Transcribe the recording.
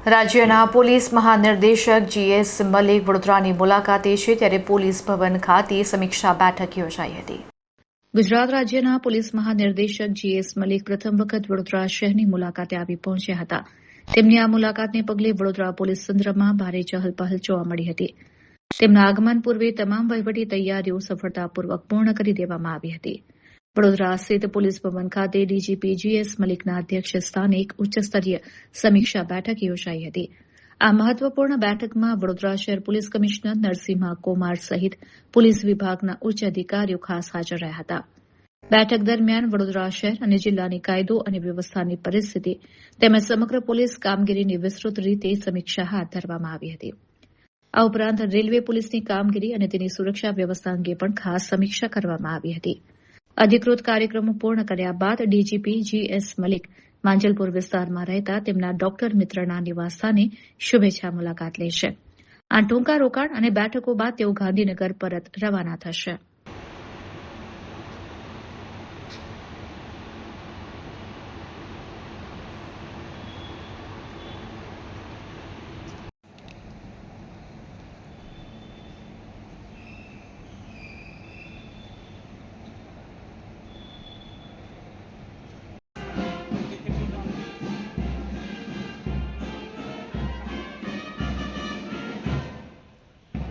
રાજ્યના પોલીસ મહાનિર્દેશક GS મલિક વડોદરાની મુલાકાતે છે ત્યારે પોલીસ ભવન ખાતે સમીક્ષા બેઠક યોજાઈ હતી। ગુજરાત રાજ્યના પોલીસ મહાનિર્દેશક GS મલિક પ્રથમ વખત વડોદરા શહેરની મુલાકાતે આવી પહોંચ્યા હતા। તેમની આ મુલાકાતને પગલે વડોદરા પોલીસ તંત્રમાં ભારે ચહલપહલ જોવા મળી હતી। તેમના આગમન પૂર્વે તમામ વહીવટી તૈયારીઓ સફળતાપૂર્વક પૂર્ણ કરી દેવામાં આવી હતી। વડોદરા સ્થિત પોલીસ ભવન ખાતે DGP GS મલિકના અધ્યક્ષ સ્થાને એક ઉચ્ચસ્તરીય સમીક્ષા બેઠક યોજાઈ હતી। આ મહત્વપૂર્ણ બેઠકમાં વડોદરા શહેર પોલીસ કમિશનર નરસિંહા કુમાર સહિત પોલીસ વિભાગના ઉચ્ચ અધિકારીઓ ખાસ હાજર રહ્યા હતા। બેઠક દરમિયાન વડોદરા શહેર અને જિલ્લાની કાયદો અને વ્યવસ્થાની પરિસ્થિતિ તેમજ સમગ્ર પોલીસ કામગીરીની વિસ્તૃત રીતે સમીક્ષા હાથ ધરવામાં આવી હતી। આ ઉપરાંત રેલવે પોલીસની કામગીરી અને તેની સુરક્ષા વ્યવસ્થા અંગે પણ ખાસ સમીક્ષા કરવામાં આવી હતી। અધિકૃત કાર્યક્રમો પૂર્ણ કર્યા બાદ DGP GS મલિક માંજલપુર વિસ્તારમાં રહેતા તેમના ડોક્ટર મિત્રના નિવાસસ્થાને શુભેચ્છા મુલાકાત લેશે। આ ટૂંકા રોકાણ અને બેઠકો બાદ તેઓ ગાંધીનગર પરત રવાના થશે।